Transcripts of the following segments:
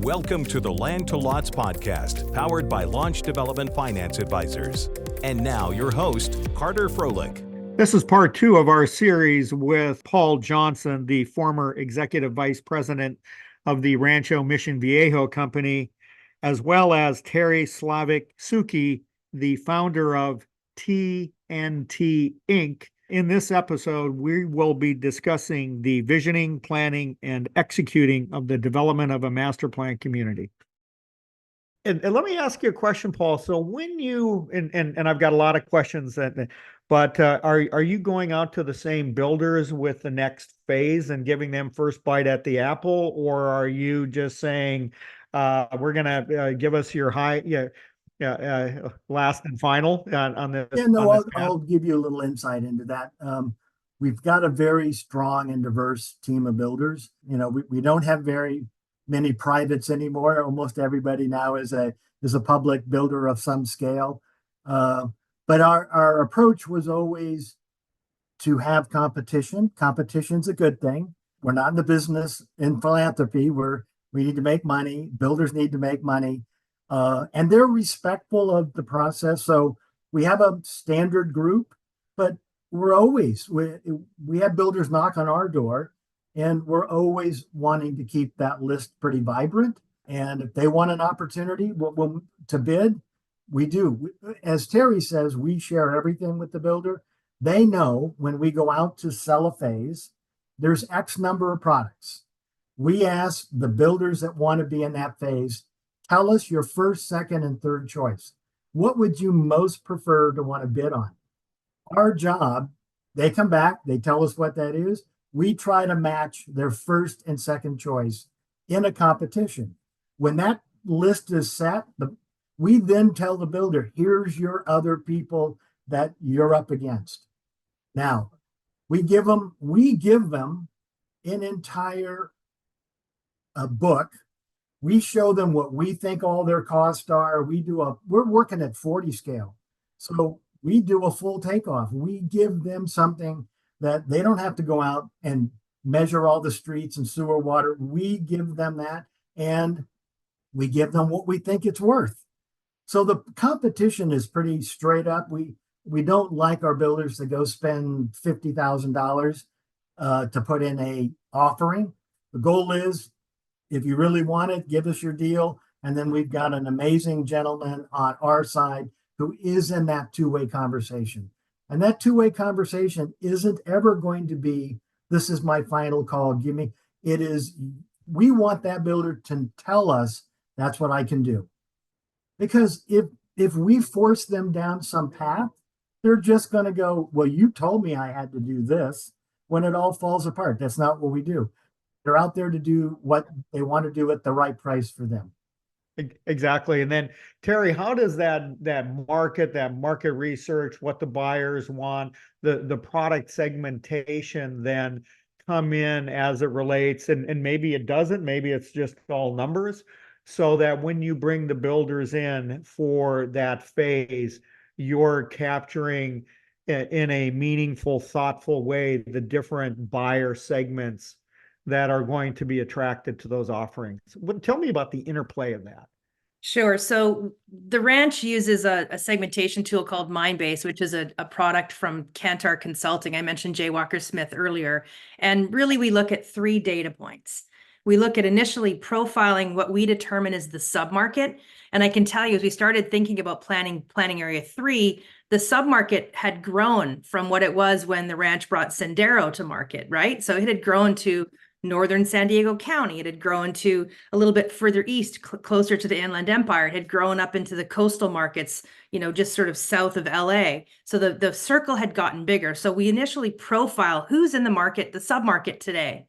Welcome to the Land to Lots podcast, powered by Launch Development Finance Advisors. And now your host, Carter Froelich. This is part two of our series with Paul Johnson, the former executive vice president of the Rancho Mission Viejo company, as well as Teri, Slavik, Suki, the founder of TNT Inc. In this episode, we will be discussing the visioning, planning, and executing of the development of a master plan community. And let me ask you a question, Paul. So when you, and I've got a lot of questions, but are you going out to the same builders with the next phase and giving them first bite at the apple? Or are you just saying, we're going to give us your last and final on this? Yeah, no, I'll give you a little insight into that. We've got a very strong and diverse team of builders. You know, we don't have very many privates anymore. Almost everybody now is a public builder of some scale. But our approach was always to have competition. Competition's a good thing. We're not in the business in philanthropy where we need to make money. Builders need to make money. And they're respectful of the process. So we have a standard group, but we have builders knock on our door, and we're always wanting to keep that list pretty vibrant. And if they want an opportunity to bid, we do. As Teri says, we share everything with the builder. They know when we go out to sell a phase, there's X number of products. We ask the builders that want to be in that phase, tell us your first, second, and third choice. What would you most prefer to want to bid on? Our job, they come back, they tell us what that is. We try to match their first and second choice in a competition. When that list is set, we then tell the builder, here's your other people that you're up against. Now, we give them an entire book. We show them what we think all their costs are. We're working at 40 scale. So we do a full takeoff. We give them something that they don't have to go out and measure all the streets and sewer water. We give them that, and we give them what we think it's worth. So the competition is pretty straight up. We don't like our builders to go spend $50,000 to put in a offering. The goal is, if you really want it, give us your deal. And then we've got an amazing gentleman on our side who is in that two-way conversation. And that two-way conversation isn't ever going to be, this is my final call, it is, we want that builder to tell us that's what I can do. Because if we force them down some path, they're just going to go, well, you told me I had to do this, when it all falls apart. That's not what we do. They're out there to do what they want to do at the right price for them. Exactly. And then, Teri, how does that market research, what the buyers want, the product segmentation then come in as it relates? And maybe it doesn't, maybe it's just all numbers, so that when you bring the builders in for that phase, you're capturing in a meaningful, thoughtful way the different buyer segments that are going to be attracted to those offerings. Tell me about the interplay of that. Sure. So the ranch uses a segmentation tool called Mindbase, which is a product from Kantar Consulting. I mentioned Jay Walker Smith earlier. And really, we look at 3 data points. We look at initially profiling what we determine as the submarket. And I can tell you, as we started thinking about planning area 3, the submarket had grown from what it was when the ranch brought Sendero to market, right? So it had grown to northern San Diego County. It had grown to a little bit further east, closer to the Inland Empire. It had grown up into the coastal markets, just sort of south of LA. So the circle had gotten bigger. So we initially profile who's in the market, the submarket today.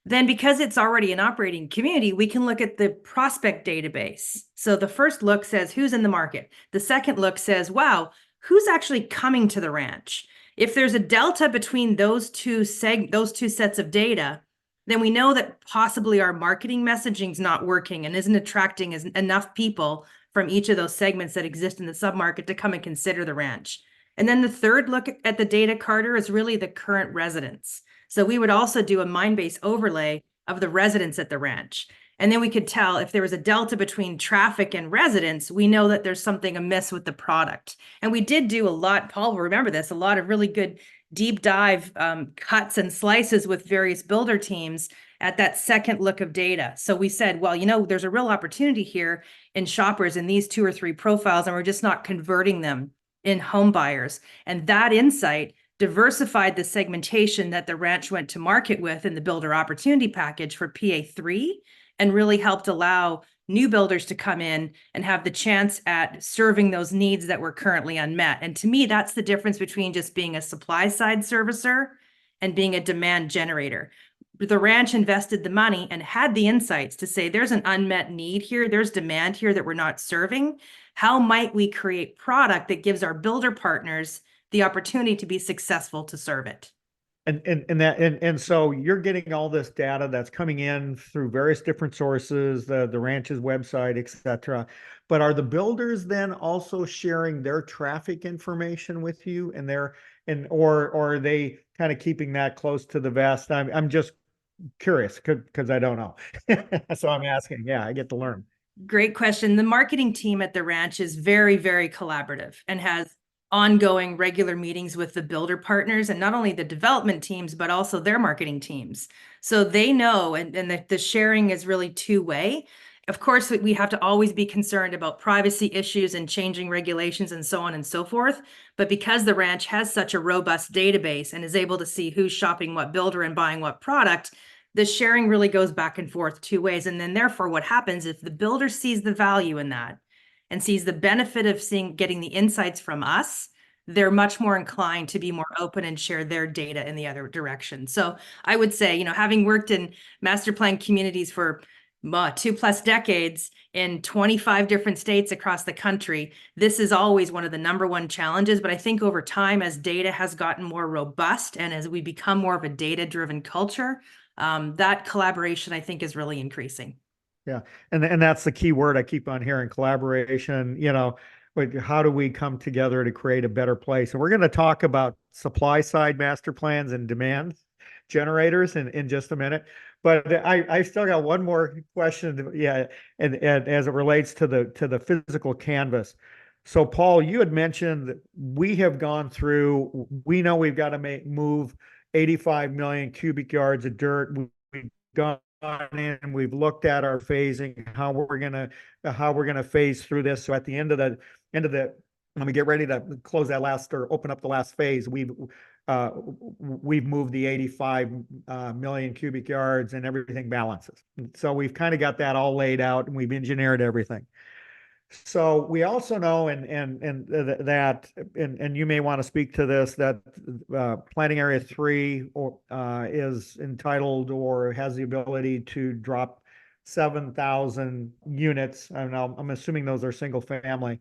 Then, because it's already an operating community, we can look at the prospect database. So the first look says who's in the market. The second look says, wow, who's actually coming to the ranch? If there's a delta between those two sets of data, then we know that possibly our marketing messaging is not working and isn't attracting enough people from each of those segments that exist in the submarket to come and consider the ranch. And then the third look at the data, Carter, is really the current residents. So we would also do a Mindbase overlay of the residents at the ranch. And then we could tell if there was a delta between traffic and residents, we know that there's something amiss with the product. And we did do a lot, Paul will remember this, a lot of really good deep dive cuts and slices with various builder teams at that second look of data. So we said, well, there's a real opportunity here in shoppers in these 2 or 3 profiles, and we're just not converting them in home buyers. And that insight diversified the segmentation that the ranch went to market with in the builder opportunity package for PA3, and really helped allow new builders to come in and have the chance at serving those needs that were currently unmet. And to me, that's the difference between just being a supply side servicer and being a demand generator. The ranch invested the money and had the insights to say, there's an unmet need here, there's demand here that we're not serving. How might we create product that gives our builder partners the opportunity to be successful to serve it? And so you're getting all this data that's coming in through various different sources, the ranch's website, et cetera. But are the builders then also sharing their traffic information with you or are they kind of keeping that close to the vest? I'm just curious because I don't know. So I'm asking. Yeah, I get to learn. Great question. The marketing team at the ranch is very, very collaborative and has ongoing regular meetings with the builder partners, and not only the development teams, but also their marketing teams. So they know, and the sharing is really two-way. Of course, we have to always be concerned about privacy issues and changing regulations and so on and so forth. But because the ranch has such a robust database and is able to see who's shopping what builder and buying what product, the sharing really goes back and forth 2 ways. And then therefore what happens if the builder sees the value in that and sees the benefit of getting the insights from us, they're much more inclined to be more open and share their data in the other direction. So I would say, having worked in master plan communities for 2+ decades in 25 different states across the country, this is always one of the number one challenges. But I think over time, as data has gotten more robust and as we become more of a data-driven culture, that collaboration, I think, is really increasing. Yeah. And that's the key word I keep on hearing, collaboration. How do we come together to create a better place? And we're going to talk about supply side master plans and demand generators in just a minute. But I still got one more question. Yeah. And as it relates to the physical canvas. So Paul, you had mentioned that we know we've got to move 85 million cubic yards of dirt. We've gone in and we've looked at our phasing, how we're gonna phase through this. So at the end of the when we get ready to close that last or open up the last phase, we've moved the 85 million cubic yards and everything balances. So we've kind of got that all laid out and we've engineered everything. So we also know, and you may want to speak to this, that planning area 3 is entitled or has the ability to drop 7,000 units. I'm assuming those are single family.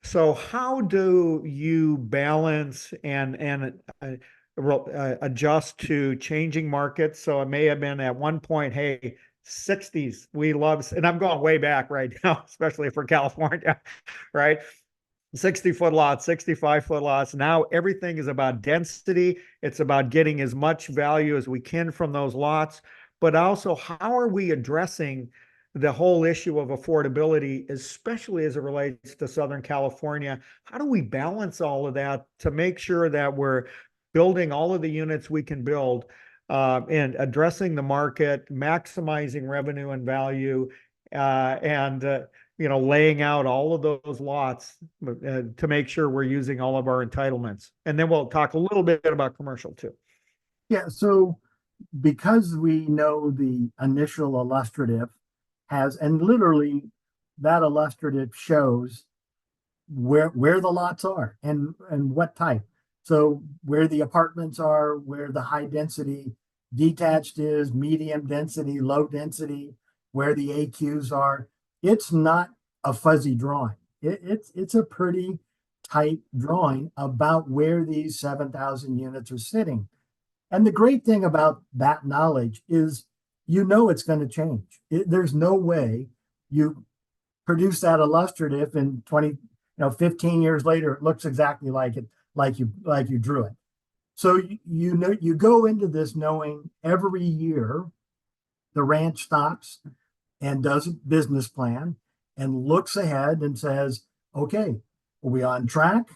So how do you balance and adjust to changing markets? So it may have been at one point, hey, 60s, we love, and I'm going way back right now, especially for California, right? 60-foot lots, 65-foot lots. Now everything is about density. It's about getting as much value as we can from those lots, but also how are we addressing the whole issue of affordability, especially as it relates to Southern California? How do we balance all of that to make sure that we're building all of the units we can build, and addressing the market, maximizing revenue and value, and laying out all of those lots to make sure we're using all of our entitlements. And then we'll talk a little bit about commercial too. Yeah, so because we know the initial illustrative and literally that illustrative shows where the lots are and what type. So where the apartments are, where the high density detached is, medium density, low density, where the AQs are. It's not a fuzzy drawing. It's a pretty tight drawing about where these 7,000 units are sitting. And the great thing about that knowledge is, it's going to change. There's no way you produce that illustrative in 15 years later, it looks exactly like it, like you drew it. So you go into this knowing every year the ranch stops and does a business plan and looks ahead and says, okay, are we on track?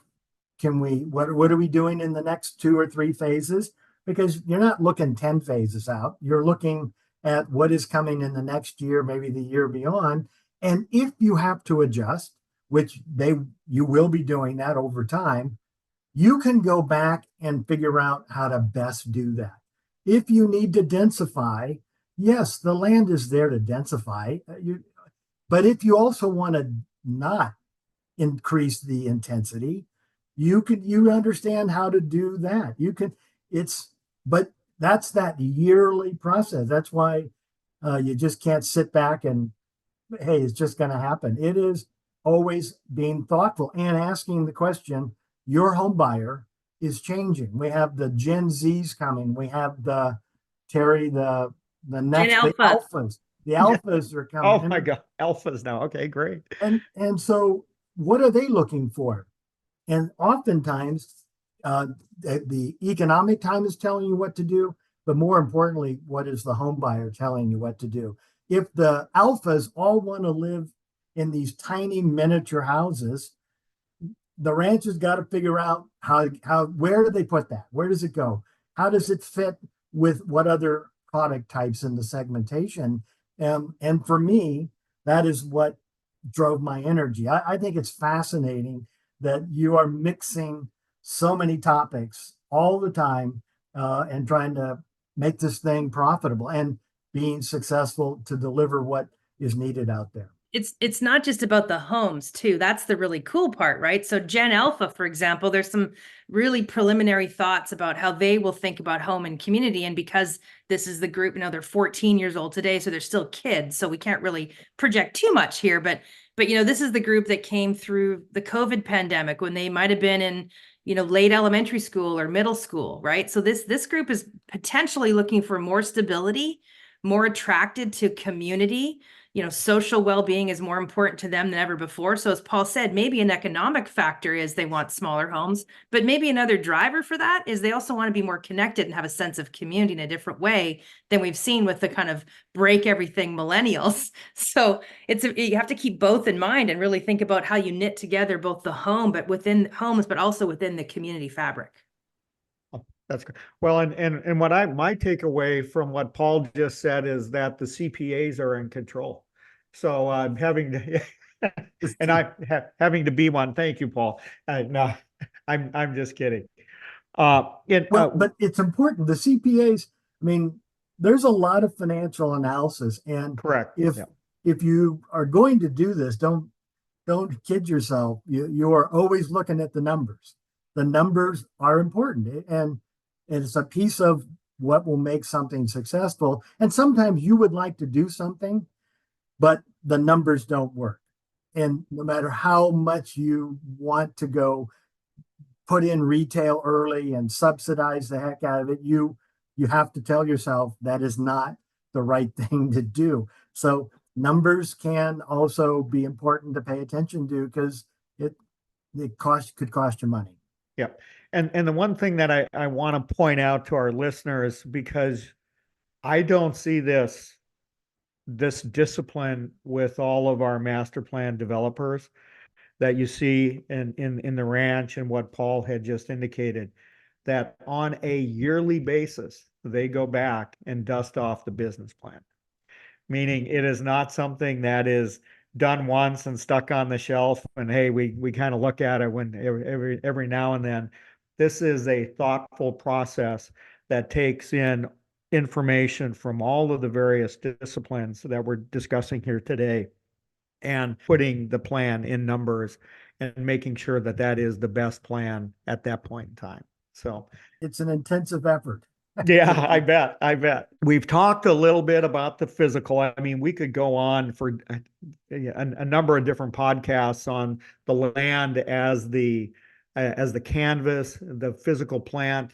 What are we doing in the next 2 or 3 phases? Because you're not looking 10 phases out. You're looking at what is coming in the next year, maybe the year beyond. And if you have to adjust, which you will be doing that over time, you can go back and figure out how to best do that. If you need to densify, yes, the land is there to densify. But if you also want to not increase the intensity, you understand how to do that. But that's that yearly process. That's why you just can't sit back and, hey, it's just going to happen. It is always being thoughtful and asking the question. Your home buyer is changing. We have the Gen Zs coming. We have the Teri, the next Gen the Alpha. alphas. The alphas are coming. Oh my God, alphas now. Okay, great. And so what are they looking for? And oftentimes, the economic time is telling you what to do, but more importantly, what is the home buyer telling you what to do? If the alphas all want to live in these tiny miniature houses, the ranch has got to figure out where do they put that? Where does it go? How does it fit with what other product types in the segmentation? And for me, that is what drove my energy. I think it's fascinating that you are mixing so many topics all the time and trying to make this thing profitable and being successful to deliver what is needed out there. It's not just about the homes too. That's the really cool part, right? So Gen Alpha, for example, there's some really preliminary thoughts about how they will think about home and community. And because this is the group, they're 14 years old today, so they're still kids. So we can't really project too much here. But this is the group that came through the COVID pandemic when they might have been in, late elementary school or middle school, right? So this group is potentially looking for more stability, more attracted to community. Social well-being is more important to them than ever before. So as Paul said, maybe an economic factor is they want smaller homes, but maybe another driver for that is they also want to be more connected and have a sense of community in a different way than we've seen with the kind of break everything millennials. So you have to keep both in mind and really think about how you knit together both the home, but within homes, but also within the community fabric. That's good. Well, and my takeaway from what Paul just said is that the CPAs are in control. So I'm having to, and having to be one. Thank you, Paul. No, I'm just kidding. But it's important. The CPAs. I mean, there's a lot of financial analysis, and correct. If you are going to do this, don't kid yourself. You are always looking at the numbers. The numbers are important, and it's a piece of what will make something successful. And sometimes you would like to do something, but the numbers don't work. And no matter how much you want to go put in retail early and subsidize the heck out of it, you have to tell yourself that is not the right thing to do. So numbers can also be important to pay attention to because it could cost you money. Yeah. And the one thing that I want to point out to our listeners, because I don't see this discipline with all of our master plan developers that you see in the ranch and what Paul had just indicated, that on a yearly basis, they go back and dust off the business plan. Meaning it is not something that is done once and stuck on the shelf and hey, we kind of look at it when every now and then. This is a thoughtful process that takes in information from all of the various disciplines that we're discussing here today and putting the plan in numbers and making sure that that is the best plan at that point in time. So it's an intensive effort. Yeah, I bet. We've talked a little bit about the physical. I mean, we could go on for a number of different podcasts on the land as the canvas, the physical plant.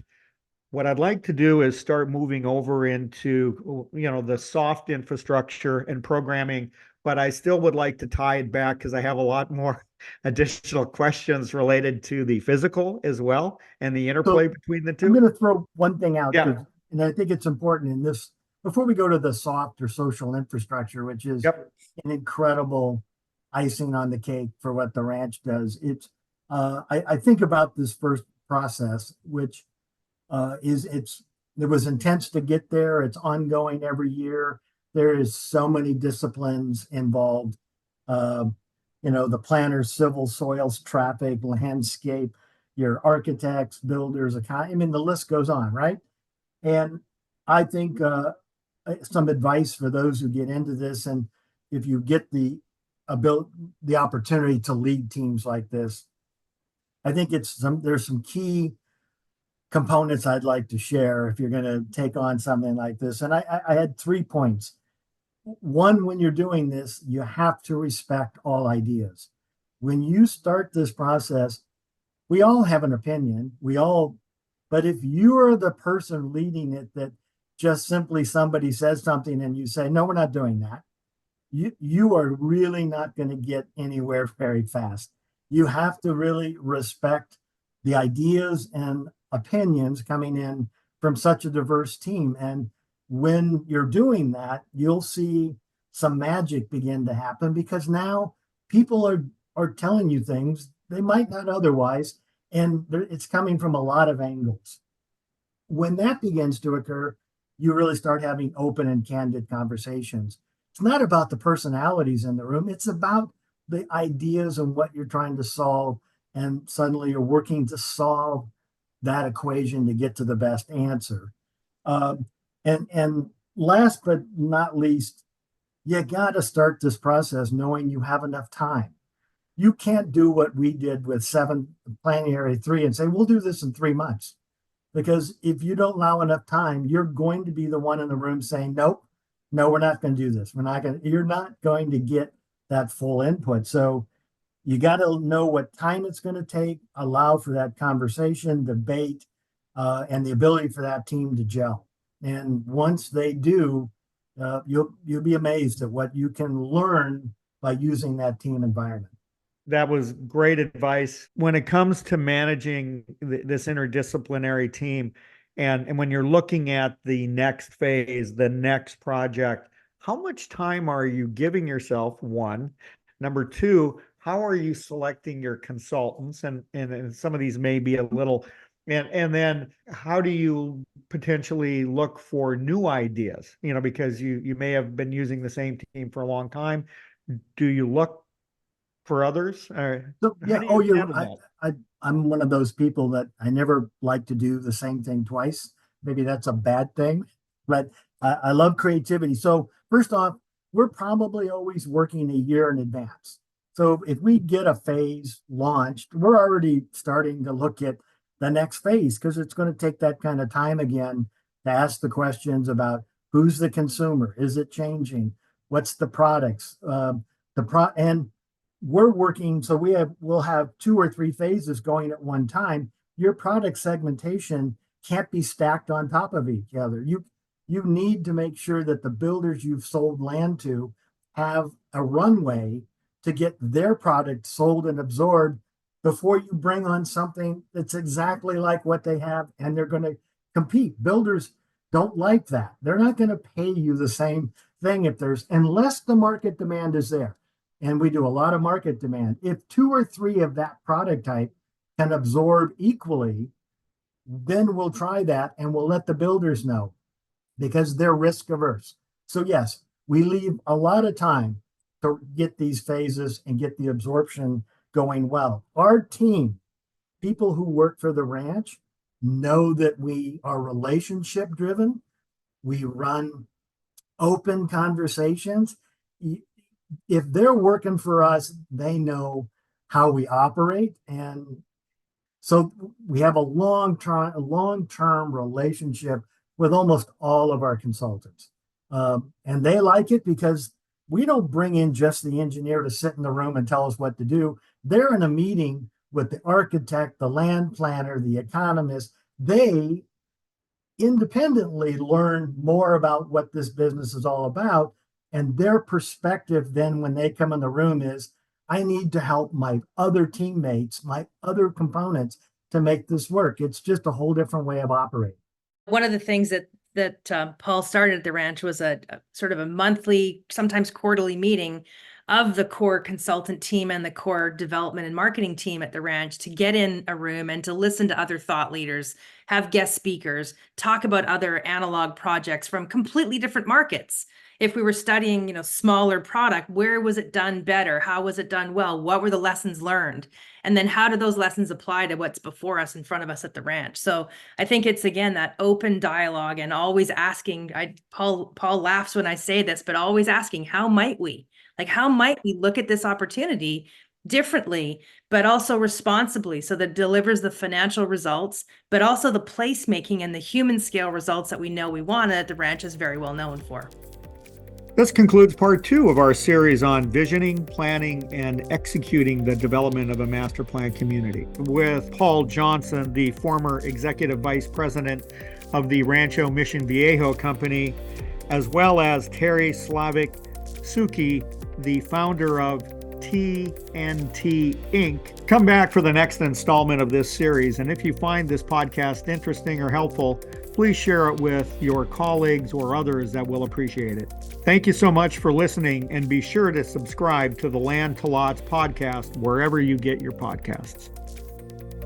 What I'd like to do is start moving over into, the soft infrastructure and programming, but I still would like to tie it back because I have a lot more additional questions related to the physical as well and the interplay between the two. I'm going to throw one thing out, Yeah. and I think it's important in this before we go to the soft or social infrastructure, which is Yep. an incredible icing on the cake for what the ranch does, I think about this first process, which it was intense to get there. It's ongoing every year. There is so many disciplines involved. Uh, the planners, civil, soils, traffic, landscape, your architects, builders, I mean, the list goes on, right? And I think some advice for those who get into this, and if you get the opportunity to lead teams like this, I think there's some key components I'd like to share if you're going to take on something like this. And I had 3 points. One, when you're doing this, you have to respect all ideas. When you start this process, we all have an opinion. But if you are the person leading it, that just simply somebody says something and you say, no, we're not doing that, you are really not going to get anywhere very fast. You have to really respect the ideas and opinions coming in from such a diverse team. And when you're doing that, you'll see some magic begin to happen, because now people are telling you things they might not otherwise, and it's coming from a lot of angles. When that begins to occur, you really start having open and candid conversations. It's not about the personalities in the room. It's about the ideas and what you're trying to solve. And suddenly you're working to solve that equation to get to the best answer. And last but not least, you got to start this process knowing you have enough time. You can't do what we did with planning area 3 and say, we'll do this in 3 months. Because if you don't allow enough time, you're going to be the one in the room saying, nope, no, we're not going to do this. You're not going to get that full input. So you got to know what time it's going to take, allow for that conversation, debate, and the ability for that team to gel. And once they do, you'll be amazed at what you can learn by using that team environment. That was great advice. When it comes to managing this interdisciplinary team, and when you're looking at the next phase, the next project, how much time are you giving yourself? One. Number two, how are you selecting your consultants? And some of these may be a little, and then how do you potentially look for new ideas? Because you may have been using the same team for a long time. Do you look for others? So, yeah. I'm one of those people that I never like to do the same thing twice. Maybe that's a bad thing, but I love creativity. So first off, we're probably always working a year in advance. So if we get a phase launched, we're already starting to look at the next phase, because it's going to take that kind of time again to ask the questions about who's the consumer, is it changing, what's the products, and we're working. So we'll have 2 or 3 phases going at one time. Your product segmentation can't be stacked on top of each other. You need to make sure that the builders you've sold land to have a runway to get their product sold and absorbed before you bring on something that's exactly like what they have, and they're going to compete. Builders don't like that. They're not going to pay you the same thing unless the market demand is there. And we do a lot of market demand. If 2 or 3 of that product type can absorb equally, then we'll try that, and we'll let the builders know, because they're risk averse. So yes, we leave a lot of time to get these phases and get the absorption going well. Our team, people who work for the ranch, know that we are relationship driven. We run open conversations. If they're working for us, they know how we operate. And so we have a long-term relationship with almost all of our consultants. And they like it because we don't bring in just the engineer to sit in the room and tell us what to do. They're in a meeting with the architect, the land planner, the economist. They independently learn more about what this business is all about. And their perspective then when they come in the room is, I need to help my other teammates, my other components to make this work. It's just a whole different way of operating. One of the things that that Paul started at the ranch was a sort of a monthly, sometimes quarterly meeting of the core consultant team and the core development and marketing team at the ranch to get in a room and to listen to other thought leaders, have guest speakers, talk about other analog projects from completely different markets. If we were studying, smaller product, where was it done better? How was it done well? What were the lessons learned? And then how do those lessons apply to what's before us, in front of us at the ranch? So I think it's, again, that open dialogue and always asking. Paul laughs when I say this, but always asking, how might we? Like, how might we look at this opportunity differently, but also responsibly, so that it delivers the financial results, but also the placemaking and the human scale results that we know we want, and that the ranch is very well known for. This concludes part 2 of our series on visioning, planning, and executing the development of a master plan community with Paul Johnson, the former executive vice president of the Rancho Mission Viejo company, as well as Teri, Slavik, Suki, the founder of TNT Inc. Come back for the next installment of this series. And if you find this podcast interesting or helpful, please share it with your colleagues or others that will appreciate it. Thank you so much for listening, and be sure to subscribe to the Land to Lots podcast wherever you get your podcasts.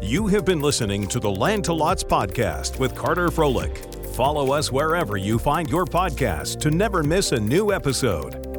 You have been listening to the Land to Lots podcast with Carter Froelich. Follow us wherever you find your podcast to never miss a new episode.